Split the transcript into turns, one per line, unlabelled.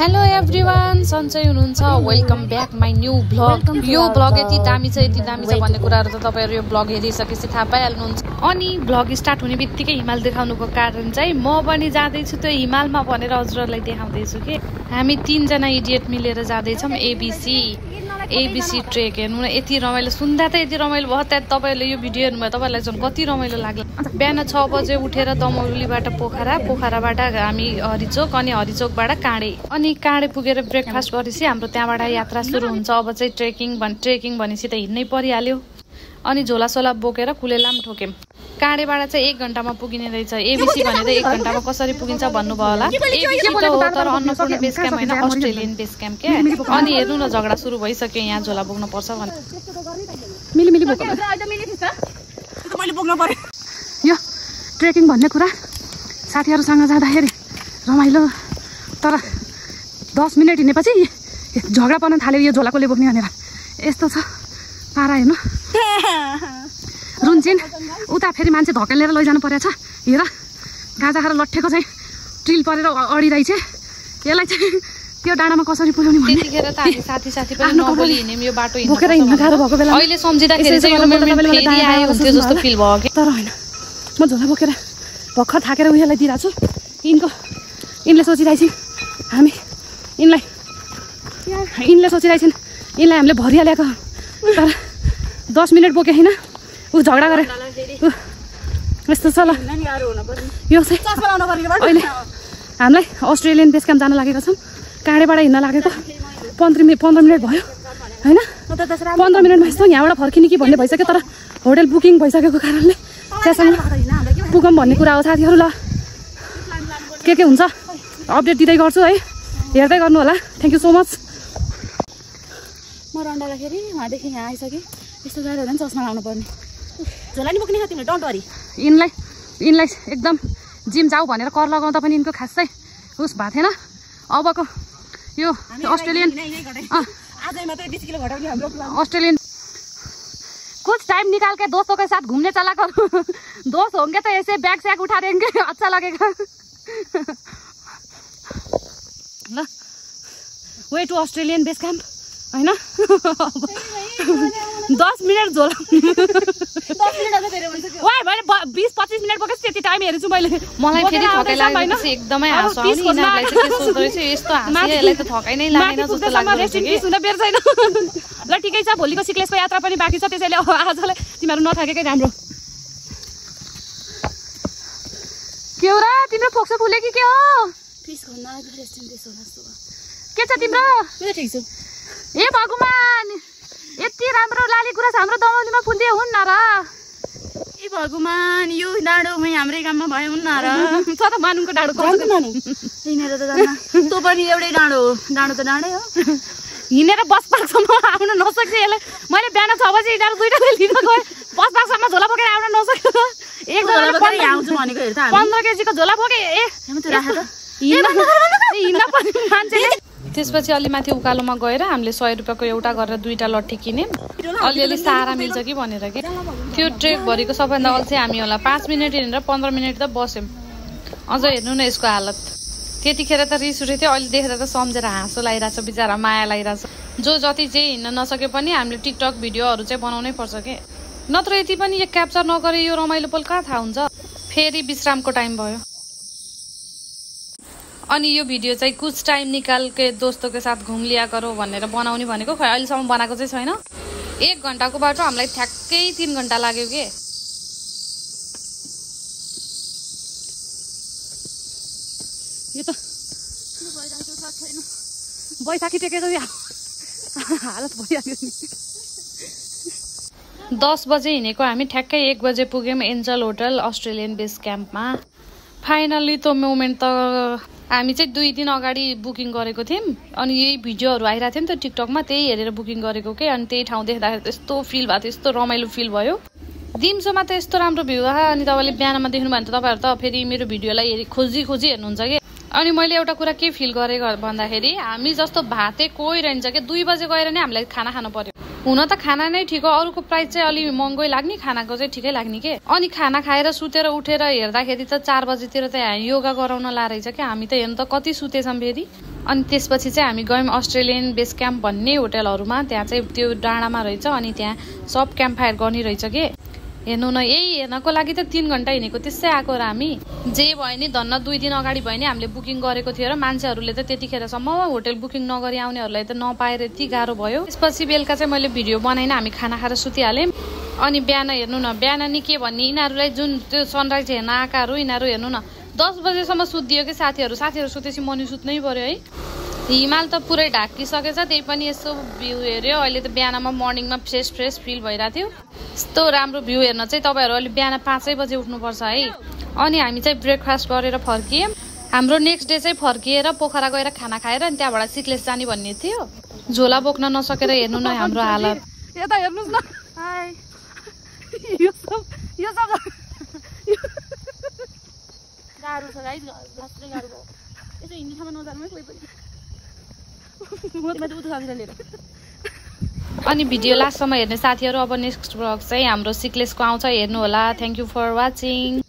Hello everyone, सन्चै हुनुहुन्छ? Welcome back my new vlog. यो भ्लग यति दामी छ भन्ने कुराहरू त तपाईँहरू यो भ्लग हेरिसकेपछि थाहा पाइहाल्नुहुन्छ। अनि भ्लग स्टार्ट हुने बित्तिकै हिमाल देखाउनुको कारण चाहिँ म पनि जाँदैछु त्यो हिमालमा भनेर हजुरहरूलाई देखाउँदैछु कि हामी 3 जना इडियट मिलेर जाँदैछौँ एबिसी ट्रेक हेर्नु। यति रमाइलो सुन्दा त यति रमाइलो भयो। त्यहाँ तपाईँहरूले यो भिडियो हेर्नुभयो, तपाईँलाई झन् कति रमाइलो लाग्ला। बिहान 6 बजे उठेर दमौलीबाट पोखराबाट हामी हरिचोक अनि हरिचोकबाट काँडे अनि काँडे पुगेर ब्रेकफास्ट गरेपछि हाम्रो त्यहाँबाट यात्रा सुरु हुन्छ। अब चाहिँ ट्रेकिङ भनेपछि त हिँड्नै परिहाल्यो। अनि झोलासोला बोकेर कुलेलाम ठोक्यौँ। काँडेबाट चाहिँ 1 घन्टामा पुगिने रहेछ। एबिसी भनेर 1 घन्टामा कसरी पुगिन्छ भन्नुभयो होला। एबिसी त हो तर अन्नपूर्ण बेस क्याम्प होइन, अस्ट्रेलियन बेस क्याम्प के। अनि हेर्नु न, झगडा सुरु भइसक्यो यहाँ झोला बोक्नु पर्छ भने।
यो ट्रेकिङ भन्ने कुरा साथीहरूसँग जाँदाखेरि रमाइलो, तर 10 मिनट हिँडेपछि झगडा पर्न थाल्यो यो झोला कसले बोक्ने भनेर। यस्तो छ पारा हेर्नु। रुन्चेन उता फेरि मान्छे धकेलेर लैजानु परेछ। हेर गाजा खाएर लट्ठेको चाहिँ ट्रिल परेर अडिरहेछ। यसलाई चाहिँ त्यो डाँडामा कसरी पुर्याउने भन्ने।
त्यतिखेर त हामी साथी पनि नबोली हिँड्यौँ। यो बाटो
बोकेर हिँड्नु गाह्रो भएको बेला
अहिले सम्झिँदाखेरि चाहिँ यो मोमेन्ट फेरि आयो हुन्थ्यो जस्तो फिल भयो कि।
तर होइन, म झोला बोकेर भर्खर थाकेर उयोलाई दिइरहेको छु। यिनले सोचिरहेछन् यिनले सोचिरहेछन् यिनलाई हामीले भरिहालेको। तर 10 मिनट बोके होइन, ऊ झगडा गरे। यस्तो छ ल। यो चाहिँ अहिले हामीलाई अस्ट्रेलियन बेस क्याम्प जान लागेको छौँ। काँडेबाट हिँड्न लागेको 15 मिनट भयो होइन। 15 मिनटमा यस्तो यहाँबाट फर्किने कि भन्ने भइसक्यो। तर होटल बुकिङ भइसकेको कारणले त्यहाँसम्म पुगौँ भन्ने कुरा हो साथीहरू। ल के हुन्छ अपडेट दिँदै गर्छु है, हेर्दै गर्नु होला। Thank you so much.
म रन्डादाखेरि उहाँदेखि यहाँ आइसकेँ। यस्तो गाह्रो हुँदैन, चस्मा लाउनु पर्ने। झोला नि बोक्ने हो तिमीले, डोन्ट वरी।
यिनलाई एकदम जिम जाऊ भनेर कर लगाउँदा पनि यिनको खासै उस भएको थिएन। अबको यो अस्ट्रेलियन कुछ टाइम निकाल के दोस्तों के साथ घूमने चला करो। दोस्त होंगे तो ऐसे बैग सैग उठा देंगे, अच्छा लगेगा। ल way to Australian base camp होइन। 10 मिनट झोला 20-25 मिनट बोकेपछि त्यति टाइम हेर्छु मैले।
मलाई फेरि थकाइ लागेपछि एकदमै हाँस आउने। यिनीहरूलाई चाहिँ के सोच्दो रहेछ, यस्तो हाँस्यो यसलाई त थकाइ नै लागेन जस्तो लाग्छ कि।
बेर छैन। ल ठिकै छ, भोलिको सिक्लेसको यात्रा पनि बाँकी छ। त्यसैले आजलाई तिमीहरू नथाकेकै राम्रो। के हो र तिम्रो फोक्सो फुल्यो कि के हो? के छ तिम्रो?
ठिक छु।
ए भगवान, यति राम्रो लाली गुराँस हाम्रो दमौलीमा फुल्दिए हुन्न र?
ए भगवान, यो डाँडोमै हाम्रै गाउँमा भयो हुन्न र?
छ त मानुङको डाँडो
हिँडेर त जान्न। तँ पनि एउटै डाँडो हो। डाँडो त डाँडै हो।
हिँडेर बस पार्कसम्म आउन नसक्छ यसलाई। मैले बिहान 6 बजी हिँडेर 2 लिन गएँ। बस पार्कसम्म झोला बोकेर आउन नसक्यो। एक
आउँछु भनेको हेर त।
15 केजीको झोला बोके। हिँड्न पर्ने मान्छेले।
त्यसपछि अलि माथि उकालोमा गएर हामीले 100 रुपियाँको एउटा गरेर 2टा लट्ठी किन्यौँ। अलिअलि सहारा मिल्छ कि भनेर के। त्यो ट्रेकभरिको सबभन्दा अल्छे हामी होला। 5 मिनट हिँडेर 15 मिनट त बस्यौँ। अझ हेर्नु न यसको हालत। त्यतिखेर त रिस उठेको थियो, अहिले देखेर त सम्झेर हाँसो लागिरहेछ, बिचरा माया लागिरहेछ। जो जति चाहिँ हिँड्न नसके पनि हामीले टिकटक भिडियोहरू चाहिँ बनाउनै पर्छ के। नत्र यति पनि एक क्याप्चर नगरे यो रमाइलो पल कहाँ थाहा हुन्छ। फेरि विश्रामको टाइम भयो। अनि यो भिडियो चाहिँ कुछ टाइम निकाल के दोस्तों के साथ घुम लिया करो भनेर बनाउने भनेको। खै अहिलेसम्म बनाएको चाहिँ छैन। 1 घन्टाको बाटो हामीलाई ठ्याक्कै 3 घन्टा लाग्यो के।
यो त बैशाखी टेकेको हालत भइहाल्यो नि।
10 बजे हिँडेको हामी ठ्याक्कै 1 बजे पुग्यौँ एन्जल होटल अस्ट्रेलियन बेस क्याम्पमा। फाइनल्ली त्यो मोमेन्ट त हामी चाहिँ 2 दिन अगाडि बुकिङ गरेको थियौँ। अनि यही भिडियोहरू आइरहेको थियो नि त टिकटकमा, त्यही हेरेर बुकिङ गरेको के। अनि त्यही ठाउँ देख्दाखेरि यस्तो फिल भएको थियो, यस्तो रमाइलो फिल भयो। दिउँसोमा त यस्तो राम्रो भ्यू आयो। अनि तपाईँले बिहानमा देख्नु भने त तपाईँहरू त फेरि मेरो भिडियोलाई खोजी हेर्नुहुन्छ कि। अनि मैले एउटा कुरा के फिल गरेँ भन्दाखेरि हामी जस्तो भाते कोही रहन्छ कि 2 बजे गएर नै हामीलाई खाना खानु पर्यो। हुन त खाना नै ठिक हो, अरूको प्राइस चाहिँ अलि महँगै लाग्ने, खानाको चाहिँ ठिकै लाग्ने के। अनि खाना खाएर सुतेर उठेर हेर्दाखेरि त 4 बजेतिर त योगा गराउन ला रहेछ कि। हामी त हेर्नु त कति सुतेछौँ फेरि। अनि त्यसपछि चाहिँ हामी गयौँ अस्ट्रेलियन बेस क्याम्प भन्ने होटलहरूमा। त्यहाँ चाहिँ त्यो डाँडामा रहेछ अनि त्यहाँ सब क्याम्प फायर गर्ने रहेछ के। हेर्नु न, यही हेर्नको लागि त 3 घन्टा हिँडेको। त्यसै आएको र हामी जे भयो नि धन्न 2 दिन अगाडि भयो नि हामीले बुकिङ गरेको थियो र मान्छेहरूले त त्यतिखेरसम्म होटल बुकिङ नगरी आउनेहरूलाई त नपाएर यति गाह्रो भयो। त्यसपछि बेलुका चाहिँ मैले भिडियो बनाइन, हामी खाना खाएर सुतिहाल्यौँ। अनि बिहान हेर्नु न, बिहान नि के भन्ने यिनीहरूलाई जुन त्यो सनराइज हेर्न आएकाहरू यिनीहरू हेर्नु न 10 बजेसम्म सुत्दियो कि साथीहरू सुतेपछि मनी सुत्नै पर्यो है। हिमाल त पुरै ढाकिसकेछ, त्यही पनि यसो भ्यू हेऱ्यो। अहिले त बिहानमा मर्निङमा फ्रेस फिल भइरहेको थियो। यस्तो राम्रो भ्यू हेर्न चाहिँ तपाईँहरू अहिले बिहान 5 बजे उठ्नुपर्छ है। अनि हामी चाहिँ ब्रेकफास्ट गरेर फर्कियौँ। हाम्रो नेक्स्ट डे चाहिँ फर्किएर पोखरा गएर खाना खाएर अनि त्यहाँबाट सिक्लेस जाने भन्ने थियो। झोला बोक्न नसकेर हेर्नु न हाम्रो हालत।
यता हेर्नुहोस् न, यो सब
गाह्रो छ गाइस, लास्टै गाह्रो भयो। यसो हिँड्ने ठाउँमा नजानु है कोही पनि।
अनि भिडियो लास्टसम्म हेर्ने साथीहरू अब नेक्स्ट ब्लग चाहिँ हाम्रो सिक्लेसको आउँछ, हेर्नु होला। Thank you for watching.